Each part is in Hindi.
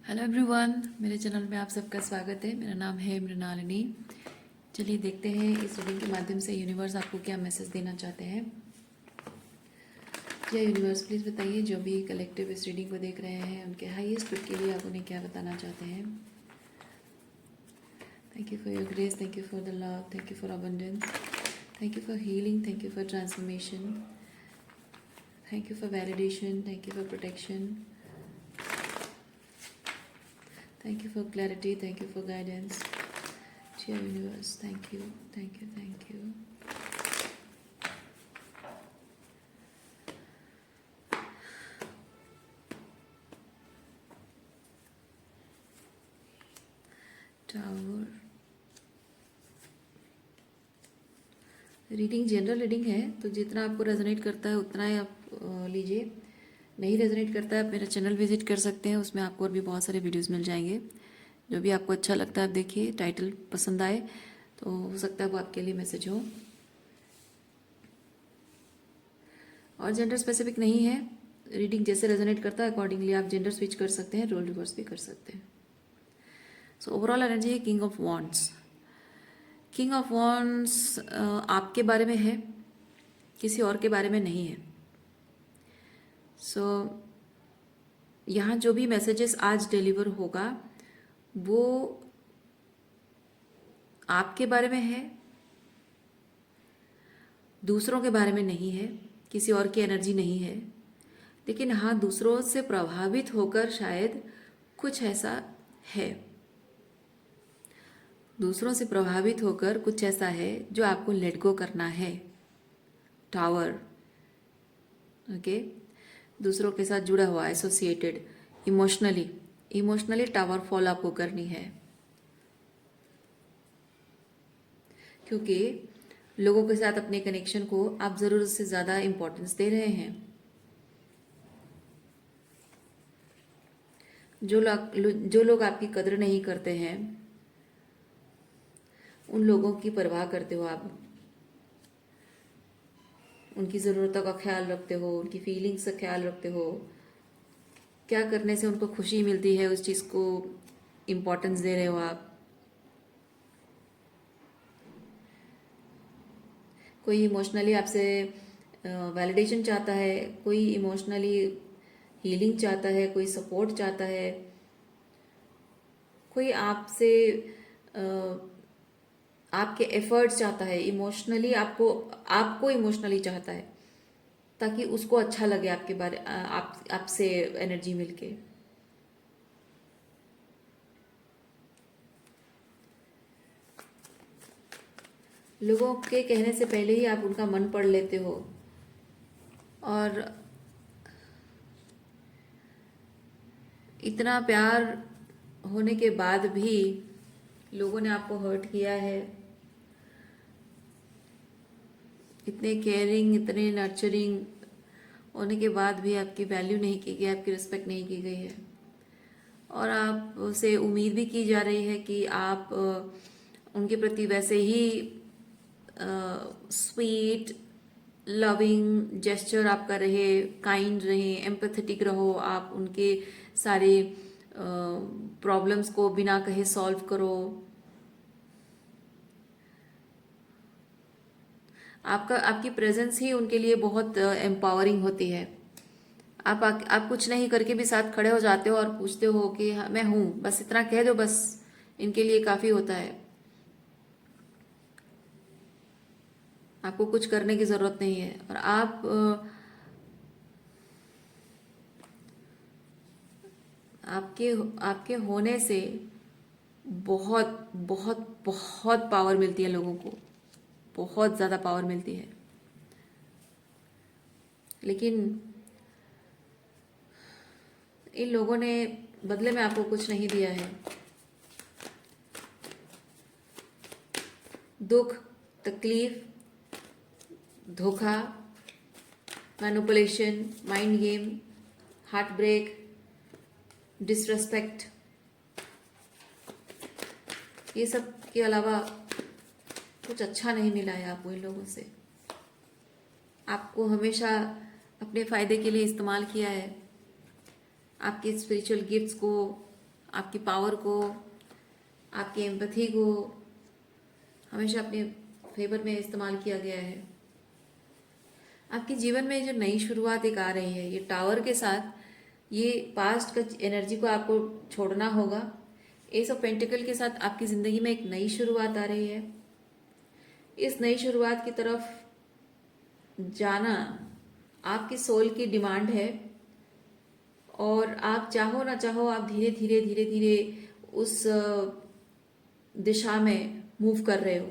हेलो एवरीवन, मेरे चैनल में आप सबका स्वागत है। मेरा नाम है मृणालिनी। चलिए देखते हैं इस रीडिंग के माध्यम से यूनिवर्स आपको क्या मैसेज देना चाहते हैं। या यूनिवर्स प्लीज़ बताइए, जो भी कलेक्टिव इस रीडिंग को देख रहे हैं उनके हाईएस्ट गुड के लिए आप उन्हें क्या बताना चाहते हैं। Thank you for your grace, thank you for the love, thank you for abundance, thank you for healing, thank you for transformation, thank you for validation, thank you for protection, thank you for clarity, thank you for guidance. Dear universe, thank you, thank you, thank you. Tower. Reading general reading है, तो जितना आपको रेजोनेट करता है उतना ही आप लीजिए। नहीं रेजोनेट करता है आप मेरा चैनल विजिट कर सकते हैं, उसमें आपको और भी बहुत सारे वीडियोस मिल जाएंगे। जो भी आपको अच्छा लगता है आप देखिए, टाइटल पसंद आए तो हो सकता है वो आपके लिए मैसेज हो। और जेंडर स्पेसिफिक नहीं है, रीडिंग जैसे रेजोनेट करता है अकॉर्डिंगली आप जेंडर स्विच कर सकते हैं, रोल रिवर्स भी कर सकते हैं। सो ओवरऑल एनर्जी है king of wands. King of wands आपके बारे में है, किसी और के बारे में नहीं है। सो यहाँ जो भी मैसेजेस आज डिलीवर होगा वो आपके बारे में है, दूसरों के बारे में नहीं है, किसी और की एनर्जी नहीं है। लेकिन हाँ, दूसरों से प्रभावित होकर शायद कुछ ऐसा है, दूसरों से प्रभावित होकर कुछ ऐसा है जो आपको लेट गो करना है। टावर, ओके, दूसरों के साथ जुड़ा हुआ, एसोसिएटेड, इमोशनली टावर फॉल आपको करनी है, क्योंकि लोगों के साथ अपने कनेक्शन को आप ज़रूरत से ज़्यादा इम्पोर्टेंस दे रहे हैं। जो लोग आपकी कदर नहीं करते हैं उन लोगों की परवाह करते हो आप, उनकी ज़रूरतों का ख्याल रखते हो, उनकी फीलिंग्स का ख्याल रखते हो। क्या करने से उनको खुशी मिलती है उस चीज़ को इम्पोर्टेंस दे रहे हो आप। कोई इमोशनली आपसे वैलिडेशन चाहता है, कोई इमोशनली हीलिंग चाहता है, कोई सपोर्ट चाहता है, कोई आपसे आपके एफर्ट्स चाहता है, इमोशनली आपको आपको इमोशनली चाहता है ताकि उसको अच्छा लगे आपके बारे आपसे एनर्जी मिलके। लोगों के कहने से पहले ही आप उनका मन पढ़ लेते हो, और इतना प्यार होने के बाद भी लोगों ने आपको हर्ट किया है। इतने केयरिंग, इतने नर्चरिंग होने के बाद भी आपकी वैल्यू नहीं की गई, आपकी रिस्पेक्ट नहीं की गई है, और आपसे उम्मीद भी की जा रही है कि आप उनके प्रति वैसे ही स्वीट लविंग जेस्चर आपका रहे, काइंड रहे, एम्पैथेटिक रहो, आप उनके सारे प्रॉब्लम्स को बिना कहे सॉल्व करो। आपकी प्रेजेंस ही उनके लिए बहुत एम्पावरिंग होती है। आप कुछ नहीं करके भी साथ खड़े हो जाते हो और पूछते हो कि हाँ, मैं हूँ, बस इतना कह दो, बस इनके लिए काफ़ी होता है। आपको कुछ करने की ज़रूरत नहीं है, और आपके आपके होने से बहुत बहुत बहुत पावर मिलती है लोगों को, बहुत ज़्यादा पावर मिलती है। लेकिन इन लोगों ने बदले में आपको कुछ नहीं दिया है। दुख, तकलीफ, धोखा, manipulation, mind game, heartbreak, disrespect, ये सब के अलावा कुछ अच्छा नहीं मिला है आपको इन लोगों से। आपको हमेशा अपने फ़ायदे के लिए इस्तेमाल किया है, आपके स्पिरिचुअल गिफ्ट्स को आपकी पावर को, आपकी एम्पैथी को हमेशा अपने फेवर में इस्तेमाल किया गया है। आपके जीवन में जो नई शुरुआत एक आ रही है, ये टावर के साथ, ये पास्ट का एनर्जी को आपको छोड़ना होगा। एस ऑफ पेंटिकल के साथ आपकी ज़िंदगी में एक नई शुरुआत आ रही है। इस नई शुरुआत की तरफ जाना आपकी सोल की डिमांड है, और आप चाहो ना चाहो आप धीरे धीरे धीरे धीरे उस दिशा में मूव कर रहे हो।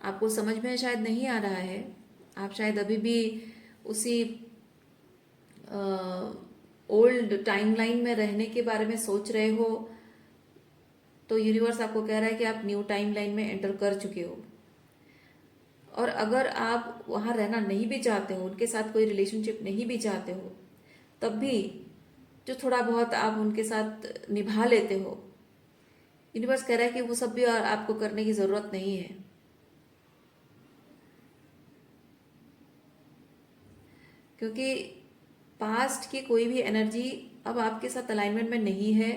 आपको समझ में शायद नहीं आ रहा है, आप शायद अभी भी उसी ओल्ड टाइमलाइन में रहने के बारे में सोच रहे हो। तो यूनिवर्स आपको कह रहा है कि आप न्यू टाइमलाइन में एंटर कर चुके हो। और अगर आप वहाँ रहना नहीं भी चाहते हो, उनके साथ कोई रिलेशनशिप नहीं भी चाहते हो, तब भी जो थोड़ा बहुत आप उनके साथ निभा लेते हो, यूनिवर्स कह रहा है कि वो सब भी आपको करने की ज़रूरत नहीं है। क्योंकि पास्ट की कोई भी एनर्जी अब आपके साथ अलाइनमेंट में नहीं है।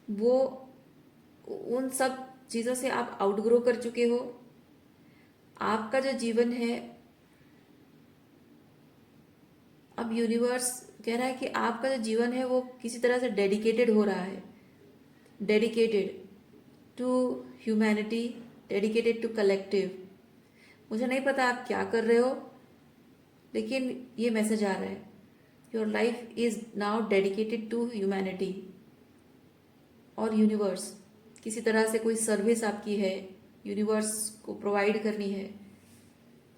वो उन सब चीज़ों से आप आउटग्रो कर चुके हो। आपका जो जीवन है, अब यूनिवर्स कह रहा है कि आपका जो जीवन है वो किसी तरह से डेडिकेटेड हो रहा है, dedicated to humanity, dedicated to collective. मुझे नहीं पता आप क्या कर रहे हो, लेकिन ये मैसेज आ रहा है, your life is now dedicated to humanity. और यूनिवर्स किसी तरह से कोई सर्विस आपकी है, यूनिवर्स को प्रोवाइड करनी है।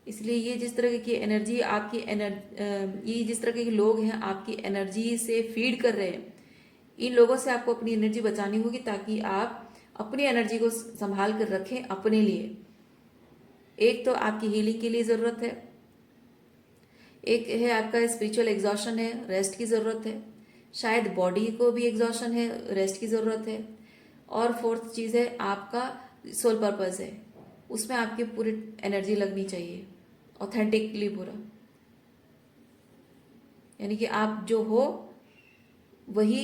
इसलिए ये जिस तरह की एनर्जी आपकी ये जिस तरह के लोग हैं आपकी एनर्जी से फीड कर रहे हैं, इन लोगों से आपको अपनी एनर्जी बचानी होगी, ताकि आप अपनी एनर्जी को संभाल कर रखें अपने लिए। एक तो आपकी हीलिंग के लिए ज़रूरत है, एक है आपका स्पिरिचुअल एग्जॉशन है, रेस्ट की ज़रूरत है। शायद बॉडी को भी एग्जॉशन है, रेस्ट की ज़रूरत है। और फोर्थ चीज़ है आपका सोल पर्पस है, उसमें आपकी पूरी एनर्जी लगनी चाहिए, ऑथेंटिकली पूरा। यानी कि आप जो हो वही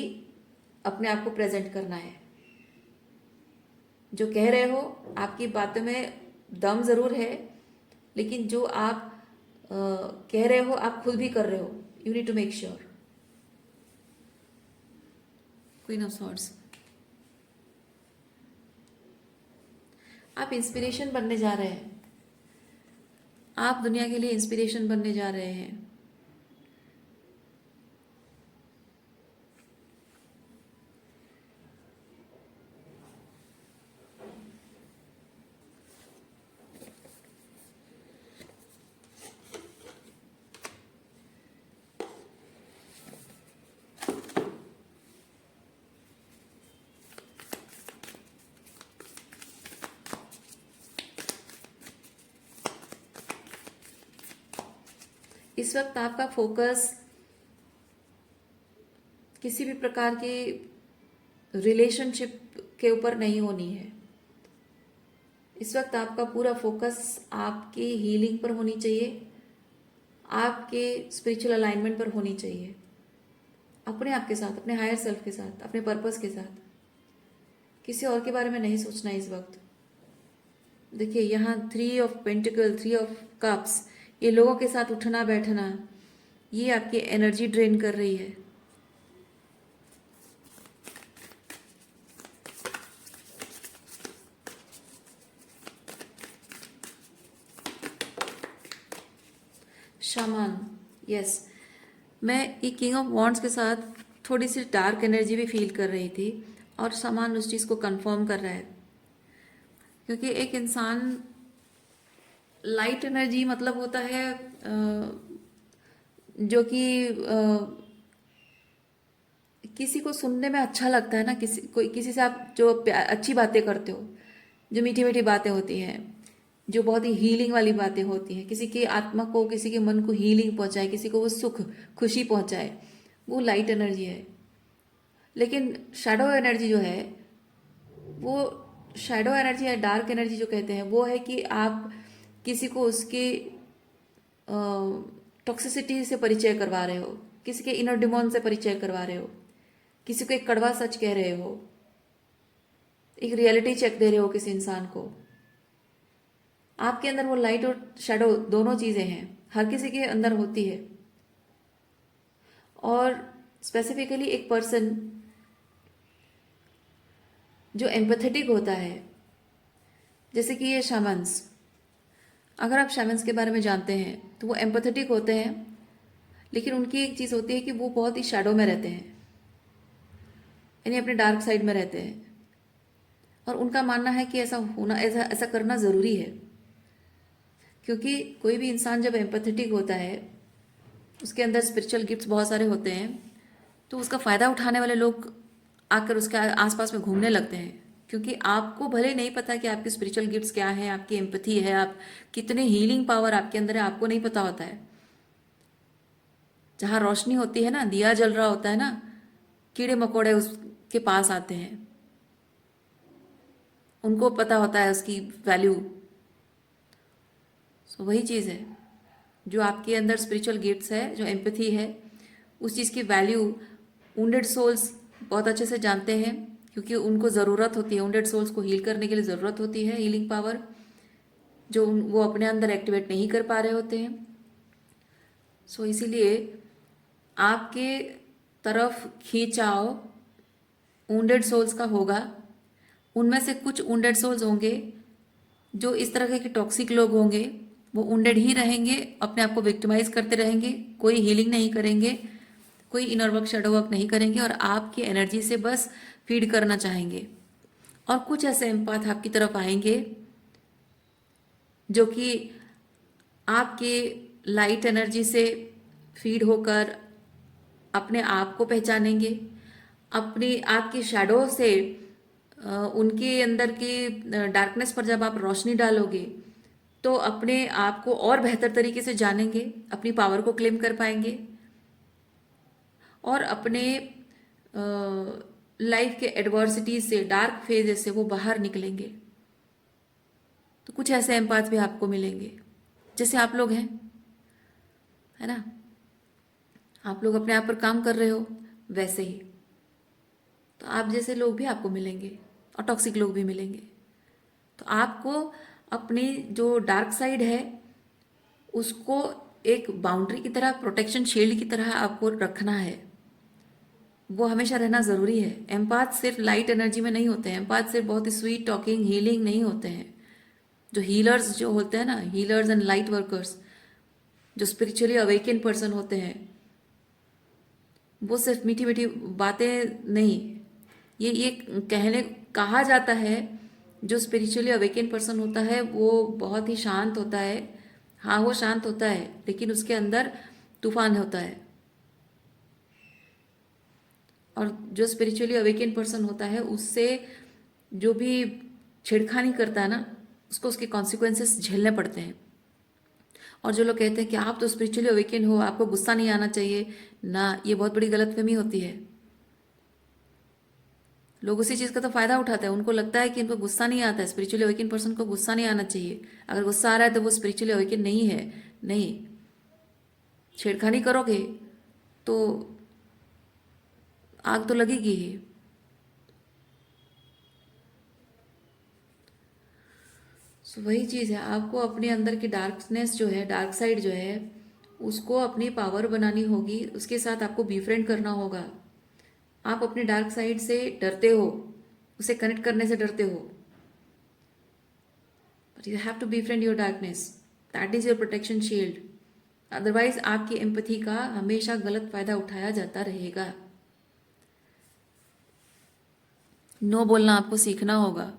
अपने आप को प्रेजेंट करना है। जो कह रहे हो आपकी बातों में दम ज़रूर है, लेकिन जो आप कह रहे हो आप खुद भी कर रहे हो। You need to make sure. Queen of swords, आप इंस्पिरेशन बनने जा रहे हैं। आप दुनिया के लिए इंस्पिरेशन बनने जा रहे हैं। इस वक्त आपका फोकस किसी भी प्रकार की रिलेशनशिप के ऊपर नहीं होनी है। इस वक्त आपका पूरा फोकस आपकी हीलिंग पर होनी चाहिए, आपके स्पिरिचुअल अलाइनमेंट पर होनी चाहिए, अपने आप के साथ, अपने हायर सेल्फ के साथ, अपने पर्पस के साथ। किसी और के बारे में नहीं सोचना इस वक्त। देखिए यहाँ 3 ऑफ पेंटिकल, 3 ऑफ कप्स, ये लोगों के साथ उठना बैठना, ये आपकी एनर्जी ड्रेन कर रही है। शामान, यस, मैं ये किंग ऑफ वॉन्ड्स के साथ थोड़ी सी डार्क एनर्जी भी फील कर रही थी, और शामान उस चीज़ को कंफर्म कर रहा है। क्योंकि एक इंसान, लाइट एनर्जी मतलब होता है जो कि किसी को सुनने में अच्छा लगता है ना, किसी से आप जो अच्छी बातें करते हो, जो मीठी मीठी बातें होती हैं, जो बहुत ही हीलिंग वाली बातें होती हैं, किसी की आत्मा को, किसी के मन को हीलिंग पहुंचाए, किसी को वो सुख खुशी पहुंचाए, वो लाइट एनर्जी है। लेकिन शैडो एनर्जी जो है, वो शैडो एनर्जी या डार्क एनर्जी जो कहते हैं, वो है कि आप किसी को उसकी टॉक्सिसिटी से परिचय करवा रहे हो, किसी के इनर डिमोन से परिचय करवा रहे हो, किसी को एक कड़वा सच कह रहे हो, एक रियलिटी चेक दे रहे हो किसी इंसान को। आपके अंदर वो लाइट और शेडो दोनों चीजें हैं, हर किसी के अंदर होती है। और स्पेसिफिकली एक पर्सन जो एम्पैथेटिक होता है, जैसे कि ये शामन्स, अगर आप शामन्स के बारे में जानते हैं तो वो एम्पैथेटिक होते हैं, लेकिन उनकी एक चीज़ होती है कि वो बहुत ही शैडो में रहते हैं, यानी अपने डार्क साइड में रहते हैं। और उनका मानना है कि ऐसा होना, ऐसा करना ज़रूरी है, क्योंकि कोई भी इंसान जब एम्पैथेटिक होता है, उसके अंदर स्पिरिचुअल गिफ्ट्स बहुत सारे होते हैं, तो उसका फ़ायदा उठाने वाले लोग आकर उसके आसपास में घूमने लगते हैं। क्योंकि आपको भले नहीं पता कि आपकी स्पिरिचुअल गिफ्ट्स क्या है, आपकी एम्पैथी है, आप कितने हीलिंग पावर आपके अंदर है, आपको नहीं पता होता है। जहाँ रोशनी होती है ना, दिया जल रहा होता है ना, कीड़े मकोड़े उसके पास आते हैं, उनको पता होता है उसकी वैल्यू। सो वही चीज़ है, जो आपके अंदर स्पिरिचुअल गिफ्ट्स है, जो एम्पैथी है, उस चीज़ की वैल्यू वुंडेड सोल्स बहुत अच्छे से जानते हैं, क्योंकि उनको ज़रूरत होती है, वुंडेड सोल्स को हील करने के लिए ज़रूरत होती है हीलिंग पावर, जो वो अपने अंदर एक्टिवेट नहीं कर पा रहे होते हैं। सो इसीलिए आपके तरफ खींचाव वुंडेड सोल्स का होगा। उनमें से कुछ वुंडेड सोल्स होंगे जो इस तरह के टॉक्सिक लोग होंगे, वो वुंडेड ही रहेंगे, अपने आप को विक्टिमाइज करते रहेंगे, कोई हीलिंग नहीं करेंगे, कोई इनर वर्क शेडो वर्क नहीं करेंगे, और आपकी एनर्जी से बस फीड करना चाहेंगे। और कुछ ऐसे एम्पाथ आपकी तरफ आएंगे जो कि आपके लाइट एनर्जी से फीड होकर अपने आप को पहचानेंगे, अपनी आपकी शैडो से उनके अंदर की डार्कनेस पर जब आप रोशनी डालोगे तो अपने आप को और बेहतर तरीके से जानेंगे, अपनी पावर को क्लेम कर पाएंगे, और अपने लाइफ के एडवर्सिटीज से, डार्क फेजेस से वो बाहर निकलेंगे। तो कुछ ऐसे एम्पाथ भी आपको मिलेंगे जैसे आप लोग हैं, है ना। आप लोग अपने आप पर काम कर रहे हो वैसे ही, तो आप जैसे लोग भी आपको मिलेंगे, और टॉक्सिक लोग भी मिलेंगे। तो आपको अपनी जो डार्क साइड है उसको एक बाउंड्री की तरह, प्रोटेक्शन शील्ड की तरह आपको रखना है, वो हमेशा रहना ज़रूरी है। एम्पाथ सिर्फ लाइट एनर्जी में नहीं होते हैं, एम्पाथ सिर्फ बहुत ही स्वीट टॉकिंग हीलिंग नहीं होते हैं। जो हीलर्स जो होते हैं ना, हीलर्स एंड लाइट वर्कर्स, जो स्पिरिचुअली अवेकन पर्सन होते हैं, वो सिर्फ मीठी मीठी बातें नहीं, ये कहने कहा जाता है जो स्पिरिचुअली अवेकन पर्सन होता है वो बहुत ही शांत होता है। हाँ, वो शांत होता है, लेकिन उसके अंदर तूफान होता है। और जो स्पिरिचुअली अवेकन पर्सन होता है, उससे जो भी छेड़खानी करता है ना, उसको उसके कॉन्सिक्वेंसेस झेलने पड़ते हैं। और जो लोग कहते हैं कि आप तो स्पिरिचुअली अवेकन हो, आपको गुस्सा नहीं आना चाहिए ना, ये बहुत बड़ी गलतफहमी होती है। लोग उसी चीज़ का तो फायदा उठाते हैं, उनको लगता है कि इनको गुस्सा नहीं आता है, स्पिरिचुअली अवेकन पर्सन को गुस्सा नहीं आना चाहिए, अगर गुस्सा आ रहा है तो वो स्पिरिचुअली अवेकन नहीं है। नहीं, छेड़खानी करोगे तो आग तो लगेगी ही। सो वही चीज़ है, आपको अपने अंदर की डार्कनेस जो है, डार्क साइड जो है, उसको अपनी पावर बनानी होगी, उसके साथ आपको बीफ्रेंड करना होगा। आप अपने डार्क साइड से डरते हो, उसे कनेक्ट करने से डरते हो, but you have to befriend your darkness, that is your protection shield. Otherwise आपकी एम्पैथी का हमेशा गलत फायदा उठाया जाता रहेगा। नो बोलना आपको सीखना होगा,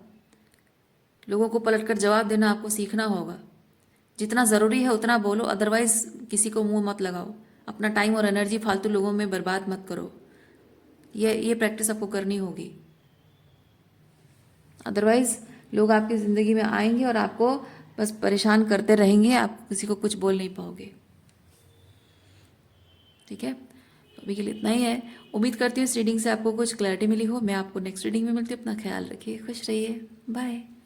लोगों को पलटकर जवाब देना आपको सीखना होगा। जितना ज़रूरी है उतना बोलो, अदरवाइज किसी को मुंह मत लगाओ, अपना टाइम और एनर्जी फालतू लोगों में बर्बाद मत करो। ये प्रैक्टिस आपको करनी होगी, अदरवाइज लोग आपकी ज़िंदगी में आएंगे और आपको बस परेशान करते रहेंगे, आप किसी को कुछ बोल नहीं पाओगे। ठीक है, तो अभी के लिए इतना ही है। उम्मीद करती हूँ इस रीडिंग से आपको कुछ क्लैरिटी मिली हो। मैं आपको नेक्स्ट रीडिंग में मिलती हूँ। अपना ख्याल रखिए, खुश रहिए, बाय।